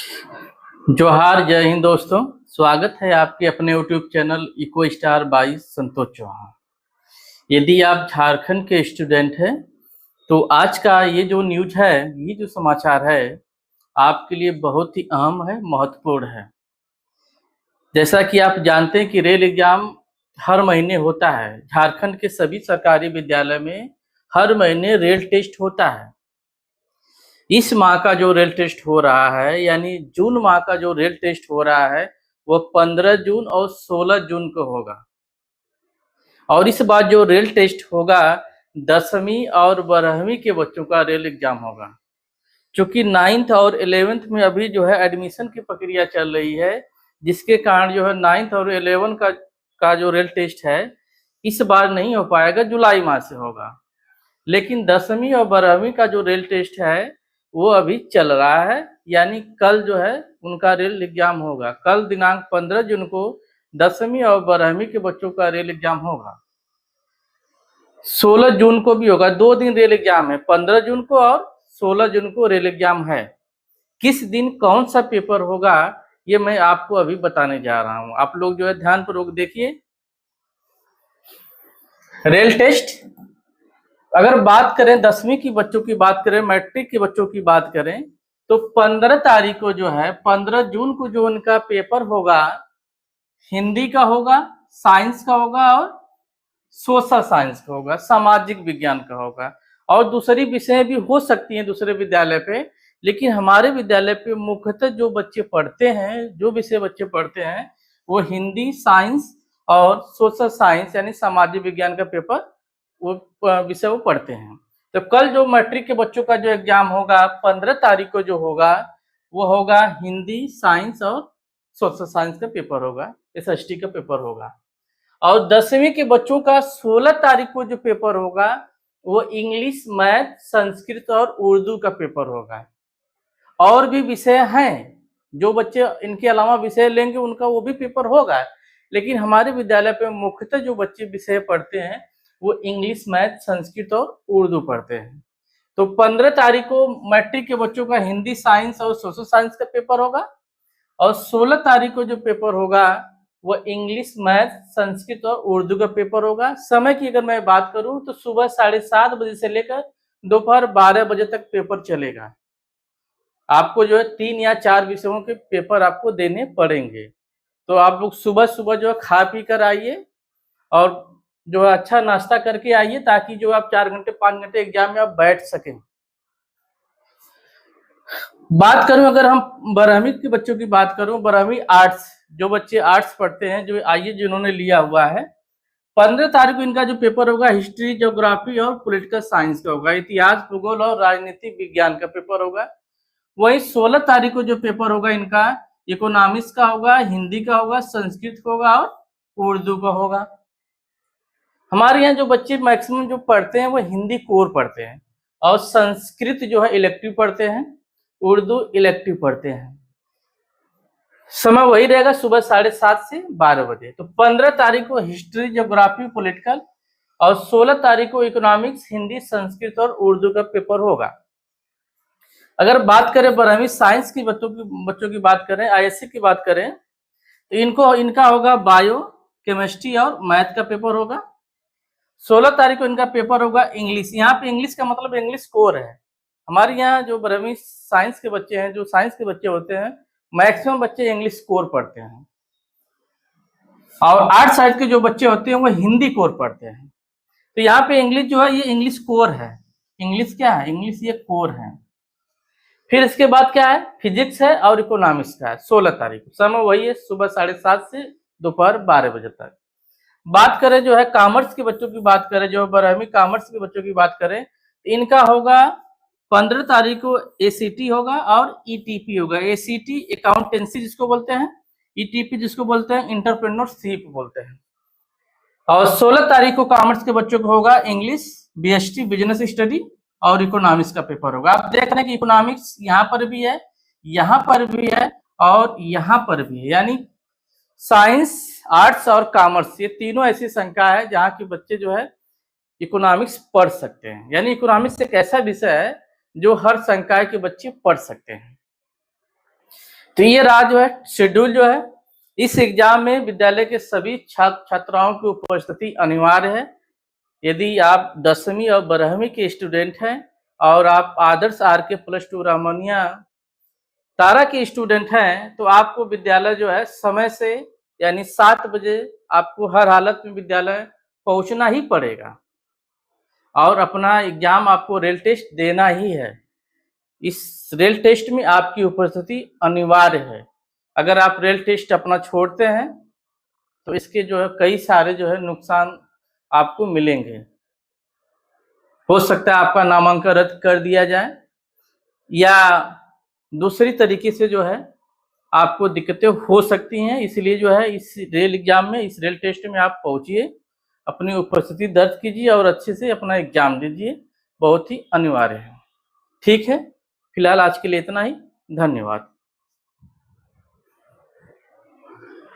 जोहार, जय हिंद दोस्तों। स्वागत है आपके अपने YouTube channel eco star by Santosh Chauhan. यदि आप झारखंड के स्टूडेंट हैं तो आज का ये जो न्यूज़ है, ये जो समाचार है आपके लिए बहुत ही अहम है, महत्वपूर्ण है। जैसा कि आप जानते हैं कि रेल एग्जाम हर महीने होता है। झारखंड के सभी सरकारी विद्यालय में हर महीने रेल टेस्ट होता है। इस माह का जो रेल टेस्ट हो रहा है, यानी जून माह का जो रेल टेस्ट हो रहा है, वो 15 जून और 16 जून को होगा। और इस बार जो रेल टेस्ट होगा 10वीं और 12वीं के बच्चों का रेल एग्जाम होगा। चूंकि 9th और 11th में अभी जो है एडमिशन की प्रक्रिया चल रही है, जिसके कारण जो है 9th और 11 का जो रेल टेस्ट है इस बार नहीं हो पाएगा, जुलाई माह से होगा। लेकिन 10वीं और 12वीं का जो रेल टेस्ट है वो अभी चल रहा है, यानी कल जो है उनका रेल एग्जाम होगा। कल दिनांक 15 जून को 10वीं और 12वीं के बच्चों का रेल एग्जाम होगा। 16 जून को भी होगा। 2 दिन रेल एग्जाम है, 15 जून को और 16 जून को रेल एग्जाम है। किस दिन कौन सा पेपर होगा ये मैं आपको अभी बताने जा रहा हूँ। आप लोग जो है ध्यानपूर्वक देखिए। रेल टेस्ट अगर बात करें 10वीं की बच्चों की बात करें, मैट्रिक के बच्चों की बात करें, तो 15 तारीख को जो है 15 जून को जो उनका पेपर होगा, हिंदी का होगा, साइंस का होगा और सोशल साइंस का होगा, सामाजिक विज्ञान का होगा। और दूसरी विषय भी हो सकती हैं दूसरे विद्यालय पे, लेकिन हमारे विद्यालय पे मुख्यतः जो बच्चे पढ़ते हैं, जो विषय बच्चे पढ़ते हैं, वो हिंदी, साइंस और सोशल साइंस यानी सामाजिक विज्ञान का पेपर वो विषय वो पढ़ते हैं। तो कल जो मैट्रिक के बच्चों का जो एग्जाम होगा 15 तारीख को जो होगा वो होगा हिंदी, साइंस और सोशल साइंस का पेपर होगा, एसएसटी का पेपर होगा। और 10वीं के बच्चों का 16 तारीख को जो पेपर होगा वो इंग्लिश, मैथ, संस्कृत और उर्दू का पेपर होगा। और भी विषय हैं, जो बच्चे इनके अलावा विषय लेंगे उनका वो भी पेपर होगा, लेकिन हमारे विद्यालय पे मुख्यतः जो बच्चे विषय पढ़ते हैं वो इंग्लिश, मैथ, संस्कृत और उर्दू पढ़ते हैं। तो 15 तारीख को मैट्रिक के बच्चों का हिंदी, साइंस और सोशल साइंस का पेपर होगा। और 16 तारीख को जो पेपर होगा वो इंग्लिश, मैथ, संस्कृत और उर्दू का पेपर होगा। समय की अगर मैं बात करूं तो सुबह 7:30 बजे से लेकर दोपहर 12 बजे तक पेपर चलेगा। आपको जो है 3 या 4 विषयों के पेपर आपको देने पड़ेंगे। तो आप लोग सुबह सुबह जो है खा पी कर आइए और जो है अच्छा नाश्ता करके आइए, ताकि जो आप 4 घंटे 5 घंटे एग्जाम में आप बैठ सकें। बात करूं अगर हम 12वीं के बच्चों की बात करूं, 12वीं आर्ट्स, जो बच्चे आर्ट्स पढ़ते हैं, जो आइए जिन्होंने लिया हुआ है, 15 तारीख को इनका जो पेपर होगा हिस्ट्री, ज्योग्राफी और पॉलिटिकल साइंस का होगा। इतिहास, भूगोल और राजनीतिक विज्ञान का पेपर होगा। वही 16 तारीख को जो पेपर होगा इनका इकोनॉमिक्स का होगा, हिंदी का होगा, संस्कृत का होगा और उर्दू का होगा। हमारे यहाँ जो बच्चे मैक्सिमम जो पढ़ते हैं वो हिंदी कोर पढ़ते हैं और संस्कृत जो है इलेक्टिव पढ़ते हैं, उर्दू इलेक्टिव पढ़ते हैं। समय वही रहेगा सुबह 7:30 से 12 बजे। तो 15 तारीख को हिस्ट्री, ज्योग्राफी, पॉलिटिकल और 16 तारीख को इकोनॉमिक्स, हिंदी, संस्कृत और उर्दू का पेपर होगा। अगर बात करें 12वीं साइंस की बच्चों की बात करें, आईएससी की बात करें, तो इनका होगा बायो, केमिस्ट्री और मैथ का पेपर होगा। 16 तारीख को इनका पेपर होगा इंग्लिश। यहाँ पे इंग्लिश का मतलब इंग्लिश कोर है। हमारे यहाँ जो 12वीं साइंस के बच्चे हैं, जो साइंस के बच्चे होते हैं, मैक्सिमम बच्चे इंग्लिश कोर पढ़ते हैं। और आर्ट साइड के जो बच्चे होते हैं वो हिंदी कोर पढ़ते हैं। तो यहाँ पे इंग्लिश जो है ये इंग्लिश कोर है। इंग्लिश क्या है? इंग्लिश ये कोर है। फिर इसके बाद क्या है? फिजिक्स है और इकोनॉमिक्स का है 16 तारीख को। समय वही है सुबह 7:30 से दोपहर 12 बजे तक। बात करें जो है कॉमर्स के बच्चों की बात करें, जो 12वीं कॉमर्स के बच्चों की बात करें, इनका होगा 15 तारीख को एसीटी होगा और ईटीपी होगा। एसीटी अकाउंटेंसी जिसको बोलते हैं, ईटीपी जिसको बोलते हैं एंटरप्रेन्योरशिप बोलते हैं। और 16 तारीख को कॉमर्स के बच्चों को होगा इंग्लिश, बीएसटी बिजनेस स्टडी और इकोनॉमिक्स का पेपर होगा। आप देख रहे हैं कि इकोनॉमिक्स यहाँ पर भी है, यहाँ पर भी है और यहाँ पर भी है, यानी साइंस, आर्ट्स और कॉमर्स ये तीनों ऐसी संख्या है जहाँ के बच्चे जो है इकोनॉमिक्स पढ़ सकते हैं। यानी इकोनॉमिक्स एक ऐसा विषय है जो हर संकाय के बच्चे पढ़ सकते हैं। तो ये रहा जो है शेड्यूल जो है। इस एग्जाम में विद्यालय के सभी छात्र छात्राओं की उपस्थिति अनिवार्य है। यदि आप 10वीं और 12वीं के स्टूडेंट हैं और आप आदर्श RK +2 रामनिया तारा के स्टूडेंट हैं, तो आपको विद्यालय जो है समय से यानी 7 बजे आपको हर हालत में विद्यालय पहुंचना ही पड़ेगा और अपना एग्जाम आपको रेल टेस्ट देना ही है। इस रेल टेस्ट में आपकी उपस्थिति अनिवार्य है। अगर आप रेल टेस्ट अपना छोड़ते हैं तो इसके जो है कई सारे जो है नुकसान आपको मिलेंगे। हो सकता है आपका नामांकन रद्द कर दिया जाए या दूसरी तरीके से जो है आपको दिक्कतें हो सकती हैं। इसलिए जो है इस रेल एग्जाम में, इस रेल टेस्ट में आप पहुंचिए, अपनी उपस्थिति दर्ज कीजिए और अच्छे से अपना एग्जाम दीजिए। बहुत ही अनिवार्य है। ठीक है, फिलहाल आज के लिए इतना ही। धन्यवाद।